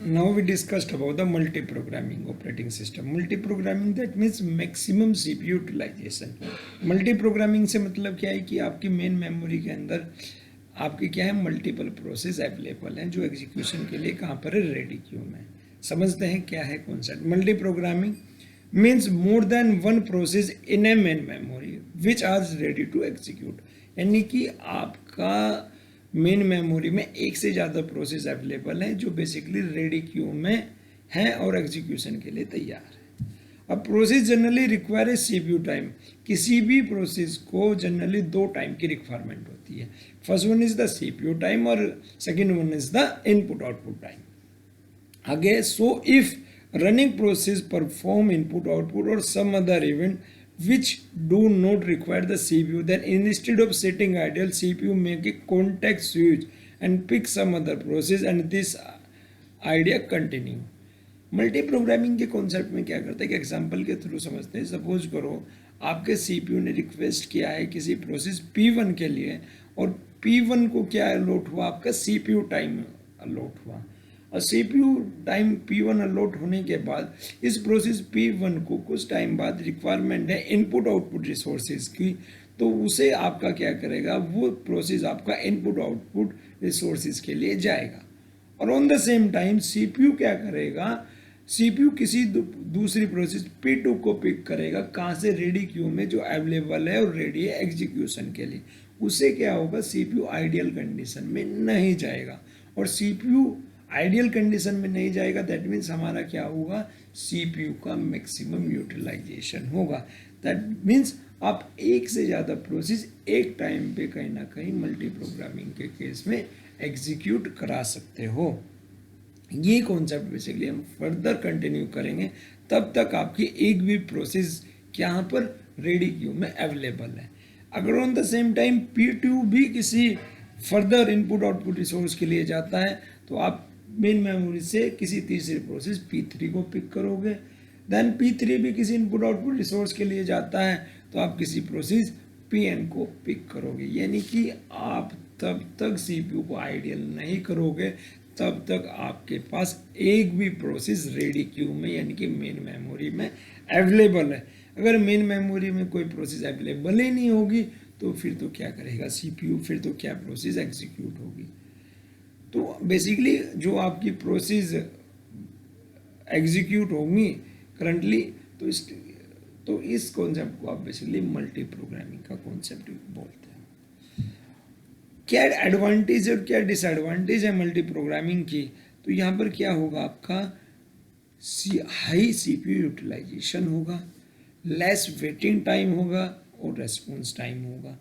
Now we discussed about the multi-programming operating system. Multi-programming that means maximum CPU utilization. Multi-programming से मतलब क्या है कि आपकी मेन मेमोरी के अंदर आपके क्या है मल्टीपल प्रोसेस अवेलेबल हैं जो एग्जीक्यूशन के लिए कहाँ पर है रेडी क्यू में. समझते हैं क्या है concept. Multiprogramming means more than one process in a main memory which are ready to execute. यानी कि आपका मेन मेमोरी में एक से ज़्यादा प्रोसेस अवेलेबल हैं जो बेसिकली रेडी क्यू में हैं और एग्जीक्यूशन के लिए तैयार है. अब प्रोसेस जनरली रिक्वायर है सीपीयू टाइम. किसी भी प्रोसेस को जनरली दो टाइम की रिक्वायरमेंट होती है. First one is the CPU time और second one is the input output time. आगे so if running process perform input output और some other event which do not require the CPU, then instead of setting idle, CPU make a context switch and pick some other process and this idea continue. Multi programming के concept में क्या करते हैं कि example के through समझते हैं. Suppose करो आपके सीपीयू ने रिक्वेस्ट किया है किसी प्रोसेस P1 के लिए और P1 को क्या अलॉट हुआ, आपका सीपीयू टाइम अलॉट हुआ और सीपीयू टाइम P1 अलॉट होने के बाद इस प्रोसेस P1 को कुछ टाइम बाद रिक्वायरमेंट है इनपुट आउटपुट रिसोर्सेज की, तो उसे आपका क्या करेगा, वो प्रोसेस आपका इनपुट आउटपुट रिसोर्सेज के लिए जाएगा. और on the same time CPU क्या करेगा, सीपीयू किसी दूसरी प्रोसेस P2 को पिक करेगा कहाँ से, रेडी क्यू में जो अवेलेबल है और रेडी है एग्जीक्यूशन के लिए. उससे क्या होगा, सीपीयू आइडियल कंडीशन में नहीं जाएगा और सीपीयू आइडियल कंडीशन में नहीं जाएगा. दैट मीन्स हमारा क्या होगा, सीपीयू का मैक्सिमम यूटिलाइजेशन होगा. दैट मीन्स आप एक से ज़्यादा प्रोसेस एक टाइम पे कहीं ना कहीं मल्टी प्रोग्रामिंग के केस में एग्जीक्यूट करा सकते हो. ये कॉन्सेप्ट बेसिकली हम फर्दर कंटिन्यू करेंगे. तब तक आपकी एक भी प्रोसेस यहाँ पर रेडी क्यू में अवेलेबल है. अगर on the same time P2 भी किसी फर्दर इनपुट आउटपुट रिसोर्स के लिए जाता है तो आप मेन मेमोरी से किसी तीसरी प्रोसेस P3 को पिक करोगे. देन P3 भी किसी इनपुट आउटपुट रिसोर्स के लिए जाता है तो आप किसी प्रोसेस Pn को पिक करोगे. यानी कि आप तब तक सीपीयू को आइडियल नहीं करोगे तब तक आपके पास एक भी प्रोसेस रेडी क्यू में यानी कि मेन मेमोरी में अवेलेबल है. अगर मेन मेमोरी में कोई प्रोसेस अवेलेबल ही नहीं होगी तो फिर तो क्या करेगा सीपीयू, फिर तो क्या प्रोसेस एग्जीक्यूट होगी. तो बेसिकली जो आपकी प्रोसेस एग्जीक्यूट होंगी करंटली तो इस कॉन्सेप्ट को आप बेसिकली मल्टी प्रोग्रामिंग का कॉन्सेप्ट बोलते हैं. क्या एडवांटेज और क्या डिसएडवांटेज है मल्टी प्रोग्रामिंग की, तो यहाँ पर क्या होगा, आपका हाई सीपीयू यूटिलाइजेशन होगा, लेस वेटिंग टाइम होगा और रेस्पॉन्स टाइम होगा.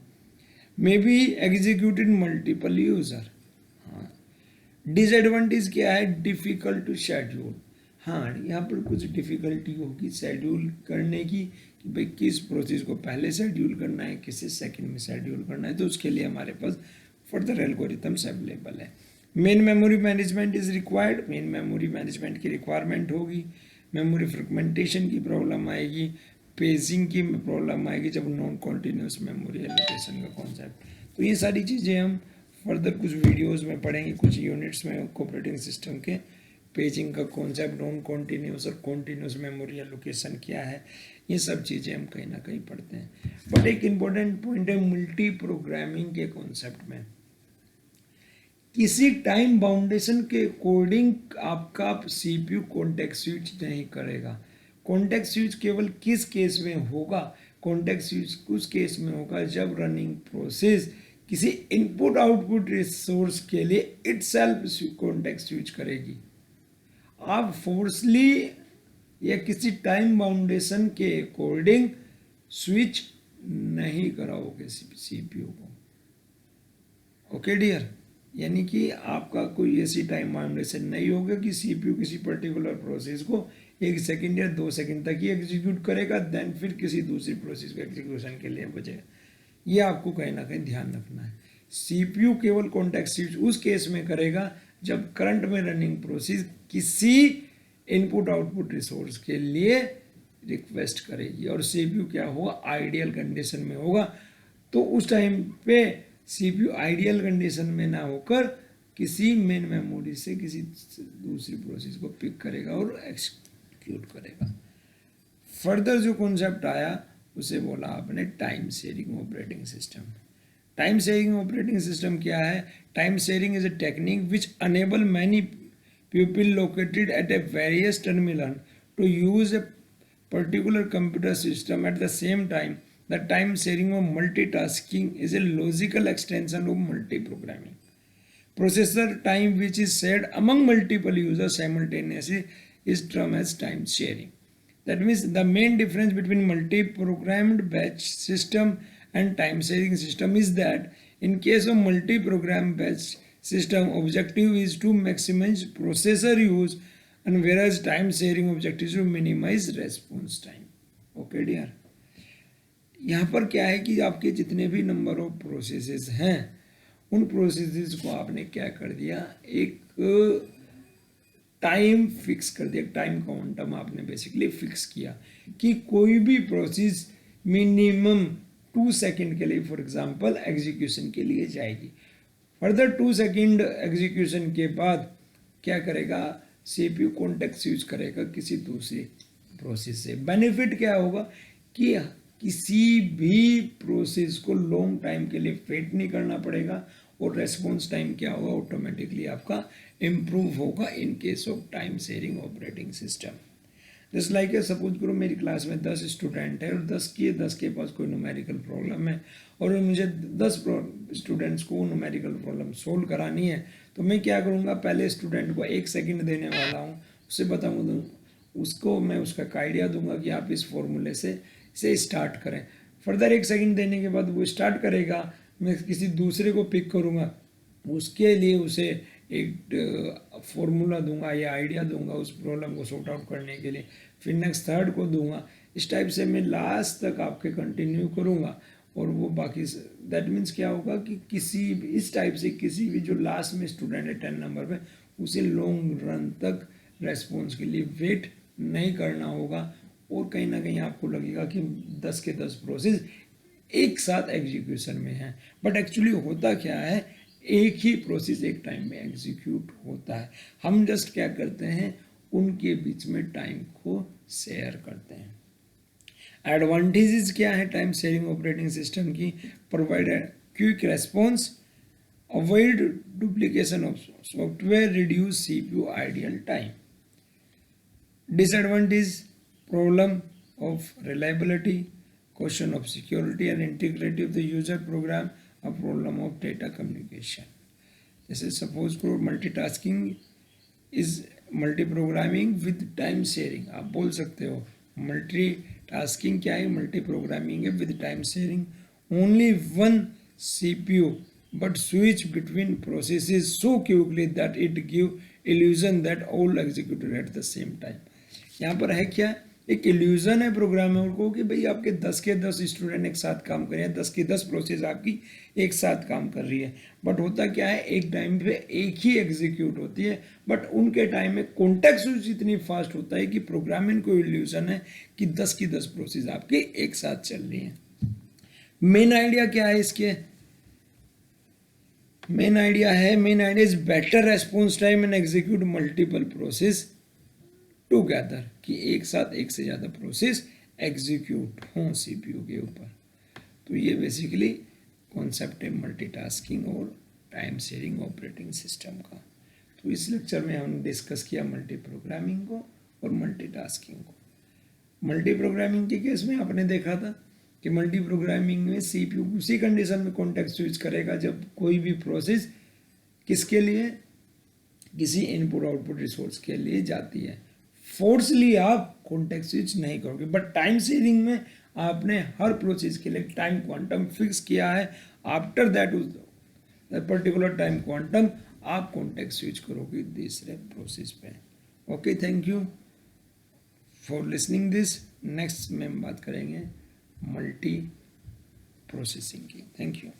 May be executed multiple user. Disadvantage क्या है, डिफ़िकल्ट टू शेड्यूल. हाँ, यहाँ पर कुछ डिफ़िकल्टी होगी शेड्यूल करने की कि भाई किस प्रोसेस को पहले शेड्यूल करना है, किसे सेकंड में शेड्यूल करना है. तो उसके लिए हमारे पास फर्दर एल्गोरिथम्स अवेलेबल है. Main memory management is required. Main memory management की रिक्वायरमेंट होगी. मेमोरी फ्रेगमेंटेशन की प्रॉब्लम आएगी, पेजिंग की प्रॉब्लम आएगी जब नॉन कॉन्टीन्यूस मेमोरी एलोकेशन का कॉन्सेप्ट. तो ये सारी चीज़ें हम फर्दर कुछ वीडियोस में पढ़ेंगे, कुछ यूनिट्स में ऑपरेटिंग सिस्टम के. पेजिंग का कॉन्सेप्ट, नॉन कॉन्टीन्यूस और कॉन्टीन्यूस मेमोरी एलोकेशन क्या है, ये सब चीज़ें हम कहीं ना कहीं पढ़ते हैं. बट एक इम्पोर्टेंट पॉइंट है मल्टी प्रोग्रामिंग के कॉन्सेप्ट में, किसी टाइम बाउंडेशन के अकॉर्डिंग आपका सीपीयू कॉन्टेक्स्ट स्विच नहीं करेगा. कॉन्टेक्स्ट स्विच केवल किस केस में होगा, कॉन्टेक्स्ट स्विच उस केस में होगा जब रनिंग प्रोसेस किसी इनपुट आउटपुट रिसोर्स के लिए इटसेल्फ कॉन्टेक्स्ट स्विच करेगी. आप फोर्सली या किसी टाइम बाउंडेशन के अकॉर्डिंग स्विच नहीं कराओगे सीपीयू को. ओके डियर, यानी कि आपका कोई ऐसी टाइम बाउंडेशन नहीं होगा कि सीपीयू किसी पर्टिकुलर प्रोसेस को 1 सेकंड या 2 सेकंड तक ही एग्जीक्यूट करेगा, देन फिर किसी दूसरी प्रोसेस को एग्जीक्यूशन के लिए बचेगा. ये आपको कहीं ना कहीं ध्यान रखना है. सीपीयू केवल कॉन्टेक्स्ट स्विच उस केस में करेगा जब करंट में रनिंग प्रोसेस किसी इनपुट आउटपुट रिसोर्स के लिए रिक्वेस्ट करेगी और सीपीयू क्या होगा, आइडियल कंडीशन में होगा. तो उस टाइम पे सीपीयू आइडियल कंडीशन में ना होकर किसी मेन मेमोरी से किसी दूसरी प्रोसेस को पिक करेगा और एक्सिक्यूट करेगा। फर्दर जो कॉन्सेप्ट आया उसे बोला आपने time sharing operating system. Time sharing operating system क्या है? Time sharing is a technique which enable many people located at a various terminal to use a particular computer system at the same time. The time sharing or multitasking is a logical extension of multi-programming. Processor time which is shared among multiple users simultaneously is termed as time sharing. That means the main difference between multi-programmed batch system and time sharing system is that in case of multi-programmed batch system, objective is to maximize processor use, and whereas time sharing objective is to minimize response time. Okay dear, यहाँ पर क्या है कि आपके जितने भी number of processes हैं उन प्रोसेसेस को आपने क्या कर दिया, एक टाइम फिक्स कर दिया, टाइम क्वांटम आपने बेसिकली फिक्स किया कि कोई भी प्रोसेस मिनिमम 2 सेकेंड के लिए फॉर एग्जांपल एग्जीक्यूशन के लिए जाएगी। फर्दर 2 सेकेंड एग्जीक्यूशन के बाद क्या करेगा, सीपीयू कॉन्टेक्स्ट यूज करेगा किसी दूसरी प्रोसेस से। बेनिफिट क्या होगा कि किसी भी प्रोसेस को लॉन्ग टाइम के लिए वेट नहीं करना पड़ेगा और रेस्पॉन्स टाइम क्या होगा, ऑटोमेटिकली आपका इम्प्रूव होगा in case of time sharing operating system. Just like suppose करो मेरी क्लास में 10 स्टूडेंट है और 10 के पास कोई न्यूमेरिकल प्रॉब्लम है और मुझे 10 स्टूडेंट्स को न्यूमेरिकल प्रॉब्लम सोल्व करानी है, तो मैं क्या करूँगा, पहले स्टूडेंट को 1 सेकंड देने वाला हूँ, उससे बताऊँगा, उसको मैं उसका एक आइडिया दूंगा कि आप इस फॉर्मूले से इसे स्टार्ट करें। फर्दर 1 सेकंड देने के बाद वो स्टार्ट करेगा, मैं किसी दूसरे को पिक करूँगा, उसके लिए उसे एक फॉर्मूला दूंगा या आइडिया दूंगा उस प्रॉब्लम को सॉर्ट आउट करने के लिए, फिर नेक्स्ट थर्ड को दूंगा। इस टाइप से मैं लास्ट तक आपके कंटिन्यू करूंगा और वो बाकी दैट मीन्स क्या होगा कि किसी इस टाइप से किसी भी जो लास्ट में स्टूडेंट है 10 नंबर पे, उसे लॉन्ग रन तक रेस्पॉन्स के लिए वेट नहीं करना होगा और कहीं ना कहीं आपको लगेगा कि 10 के 10 प्रोसेस एक साथ एग्जीक्यूशन में है, बट एक्चुअली होता क्या है, एक ही प्रोसेस एक टाइम में एग्जीक्यूट होता है। हम जस्ट क्या करते हैं, उनके बीच में टाइम को शेयर करते हैं। एडवांटेजेस क्या है टाइम शेयरिंग ऑपरेटिंग सिस्टम की? Provide quick response, avoid duplication of software, reduce CPU ideal time. Disadvantage, problem of reliability, question of security and integrity of the user program, a problem of data communication. जैसे suppose करो multitasking is multi programming with time sharing, आप बोल सकते हो multitasking क्या है, multi programming है with time sharing, only one CPU but switch between processes so quickly that it give illusion that all executed at the same time. यहाँ पर है क्या, एक इल्यूजन है प्रोग्रामर को कि भाई आपके 10 के 10 स्टूडेंट एक साथ काम कर रहे हैं, 10 की 10 प्रोसेस आपकी एक साथ काम कर रही है, बट होता क्या है, एक टाइम पे एक ही एग्जीक्यूट होती है, बट उनके टाइम में कॉन्टेक्स्ट स्विच इतनी फास्ट होता है कि प्रोग्रामिंग को इल्यूजन है कि 10 की 10 प्रोसेस आपकी एक साथ चल रही है। मेन आइडिया क्या है इसके? Main idea is better response time and execute multiple process together, कि एक साथ एक से ज़्यादा प्रोसेस एग्जीक्यूट हों सीपीयू के ऊपर। तो ये बेसिकली कॉन्सेप्ट है मल्टीटास्किंग और टाइम शेयरिंग ऑपरेटिंग सिस्टम का। तो इस लेक्चर में हमने डिस्कस किया मल्टी प्रोग्रामिंग को और मल्टीटास्किंग को। मल्टी प्रोग्रामिंग के केस में आपने देखा था कि मल्टी प्रोग्रामिंग में सीपीयू उसी कंडीशन में कॉन्टेक्स्ट स्विच करेगा जब कोई भी प्रोसेस किसके लिए, किसी इनपुट आउटपुट रिसोर्स के लिए जाती है। फोर्सली आप कॉन्टेक्स्ट स्विच नहीं करोगे, बट टाइम शेयरिंग में आपने हर प्रोसेस के लिए टाइम क्वांटम फिक्स किया है, after that particular time quantum आप कॉन्टेक्स्ट स्विच करोगे दूसरे प्रोसेस पे। Okay, thank you for listening this. Next में हम बात करेंगे मल्टी प्रोसेसिंग की। Thank you.